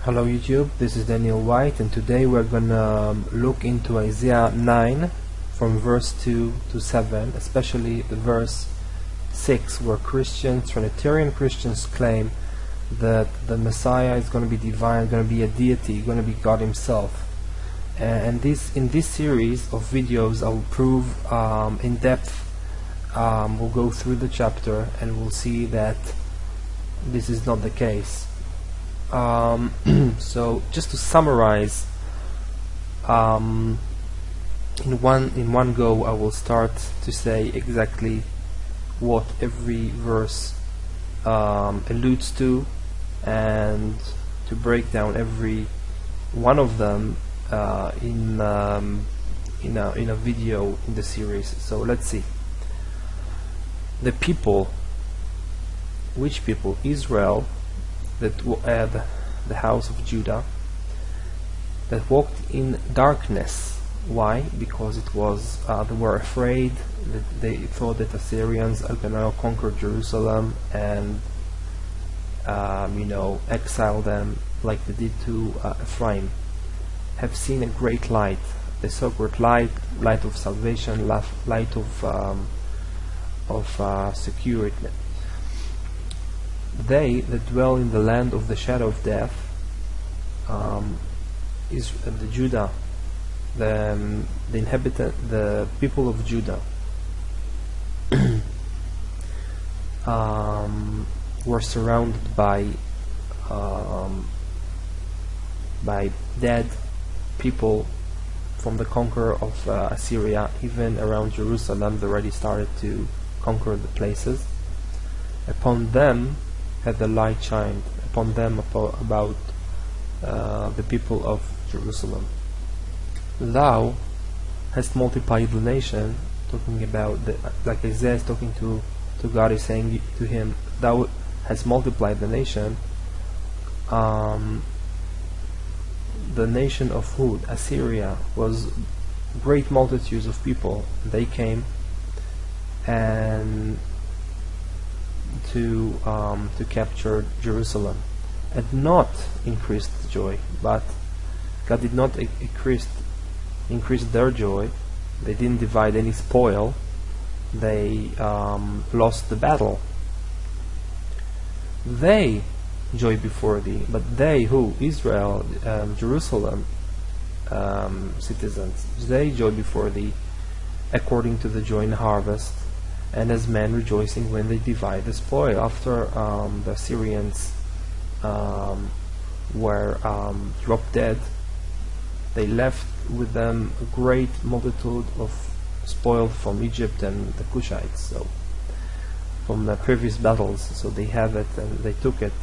Hello YouTube, this is Daniel White, and today we're gonna look into Isaiah 9 from verse 2 to 7, especially the verse 6, where Trinitarian Christians claim that the Messiah is going to be divine, going to be a deity, going to be God himself. And in this series of videos I will prove in depth. We'll go through the chapter and we'll see that this is not the case. So just to summarize, in one go I will start to say exactly what every verse alludes to, and to break down every one of them in a video in the series. So let's see. The people, which people? Israel, that the house of Judah, that walked in darkness. Why? Because it was they were afraid, that they thought that Assyrians are gonna conquer Jerusalem and exile them like they did to Ephraim. Have seen a great light. They saw great light of salvation, light of security. They that dwell in the land of the shadow of death, is the Judah, the people of Judah, were surrounded by dead people from the conqueror of Assyria. Even around Jerusalem, they already started to conquer the places. Upon them had the light shined, upon them about the people of Jerusalem. Thou hast multiplied the nation, talking about like Isaiah is talking to God, is saying to him, thou hast multiplied the nation. The nation of who? Assyria was great multitudes of people. They came and to capture Jerusalem, and not increased joy. But God did not increase their joy. They didn't divide any spoil. They lost the battle. They joy before thee, but they who? Israel, Jerusalem citizens, they joy before thee, according to the joy in harvest, and as men rejoicing when they divide the spoil. After the Assyrians were dropped dead, they left with them a great multitude of spoil from Egypt and the Cushites, so from the previous battles. So they have it and they took it.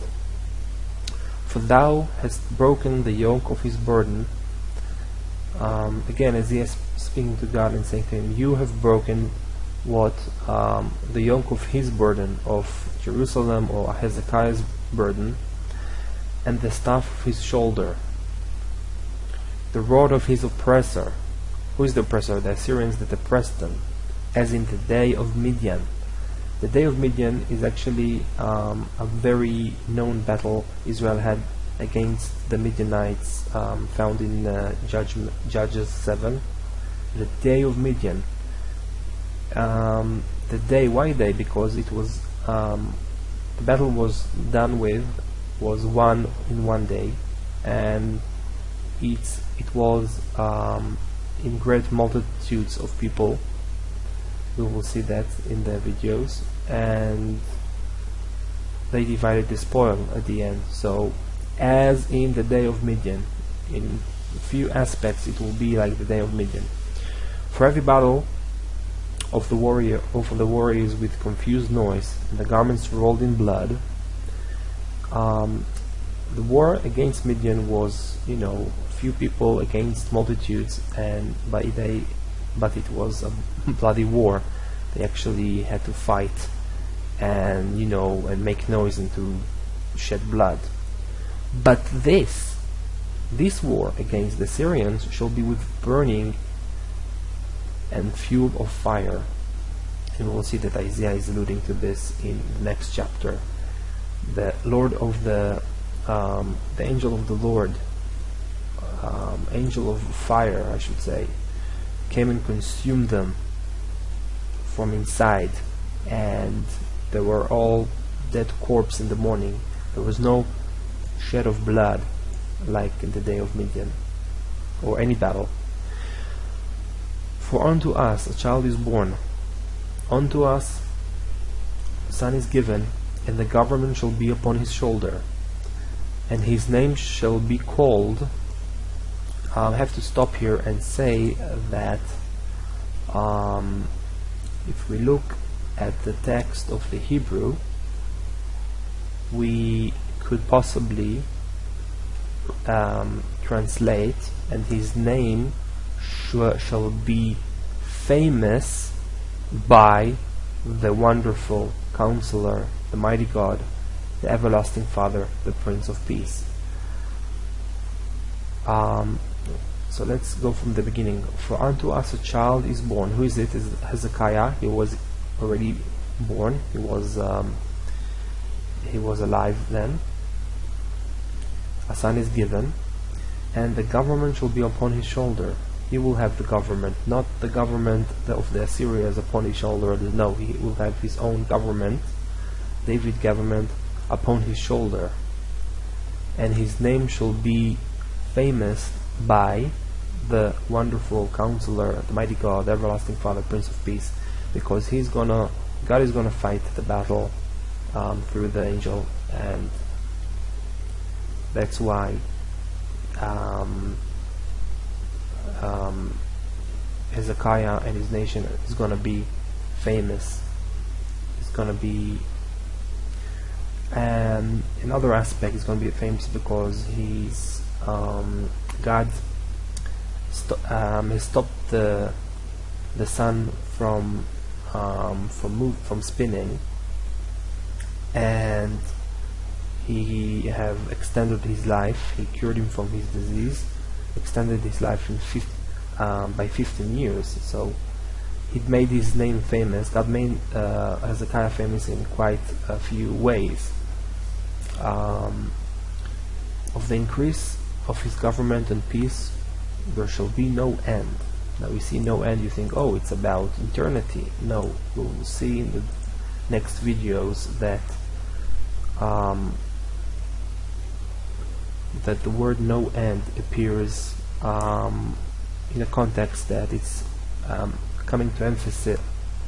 For thou hast broken the yoke of his burden. Again, as he is speaking to God and saying to him, you have broken what? The yoke of his burden, of Jerusalem, or Hezekiah's burden, and the staff of his shoulder, the rod of his oppressor. Who is the oppressor? The Assyrians that oppressed them, as in the day of Midian. The day of Midian is actually a very known battle Israel had against the Midianites, found in Judges 7. The day of Midian. The day, why day? Because it was the battle was done with, was won in one day, and it was in great multitudes of people. We will see that in the videos, and they divided the spoil at the end. So as in the day of Midian, in a few aspects it will be like the day of Midian. For every battle of the warriors with confused noise, and the garments rolled in blood. The war against Midian was, few people against multitudes, but it was a bloody war. They actually had to fight and make noise and to shed blood. But this war against the Syrians shall be with burning and fuel of fire. And we'll see that Isaiah is alluding to this in the next chapter. The Lord of the the angel of the Lord, angel of fire, I should say, came and consumed them from inside, and they were all dead corpse in the morning. There was no shed of blood like in the day of Midian or any battle. For unto us a child is born, unto us a son is given, and the government shall be upon his shoulder, and his name shall be called. I have to stop here and say that if we look at the text of the Hebrew, we could possibly translate, and his name shall be famous by the wonderful Counselor, the mighty God, the everlasting Father, the Prince of Peace. So let's go from the beginning. For unto us a child is born. Who is it? Is Hezekiah. He was already born. He was alive then. A son is given, and the government shall be upon his shoulder. He will have the government, not the government of the Assyrians upon his shoulder. No, he will have his own government, David government, upon his shoulder. And his name shall be famous by the wonderful Counselor, the mighty God, the everlasting Father, Prince of Peace, because God is gonna fight the battle through the angel, and that's why Hezekiah and his nation is gonna be famous. It's gonna be, and another aspect is gonna be famous because he's God has stopped the sun from spinning, and he have extended his life. He cured him from his disease, extended his life by 15 years. So he made his name famous. God made Hezekiah famous in quite a few ways. Of the increase of his government and peace, there shall be no end. Now we see no end, you think, oh, it's about eternity. No, we'll see in the next videos that that the word no end appears in a context that it's coming to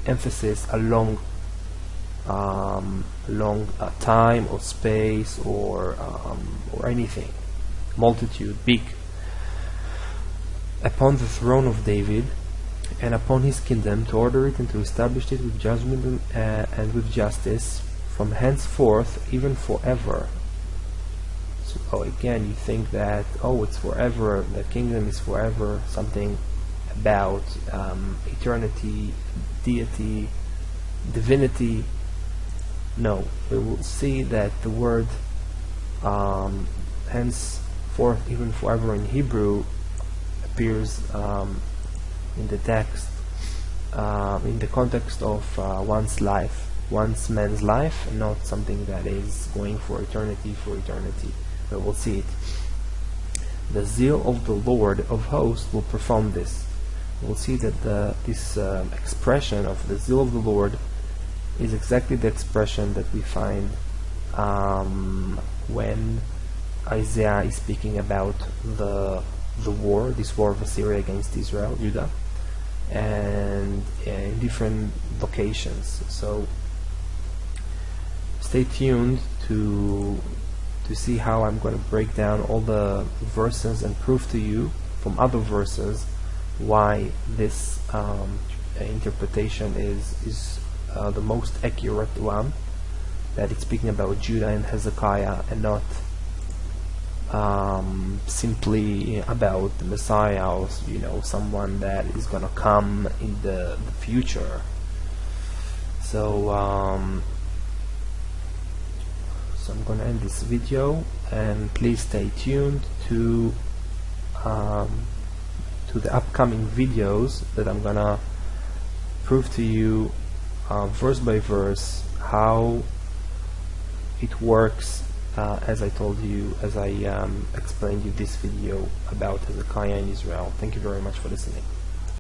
emphasis a long time or space or anything, multitude, big, upon the throne of David and upon his kingdom, to order it and to establish it with judgment and with justice from henceforth even forever. So again, you think that, oh, it's forever, the kingdom is forever, something about eternity, deity, divinity. No, we will see that the word henceforth even forever in Hebrew appears in the text in the context of one's life, one's man's life, and not something that is going for eternity. But we'll see it. The zeal of the Lord of hosts will perform this. We'll see that this expression of the zeal of the Lord is exactly the expression that we find when Isaiah is speaking about the war, this war of Assyria against Israel, Judah, and in different locations. So stay tuned to see how I'm going to break down all the verses and prove to you from other verses why this interpretation is the most accurate one, that it's speaking about Judah and Hezekiah and not simply about the Messiah, or someone that is going to come in the future. So I'm going to end this video, and please stay tuned to the upcoming videos that I'm going to prove to you verse by verse how it works as I told you, as I explained you this video about Hezekiah in Israel. Thank you very much for listening.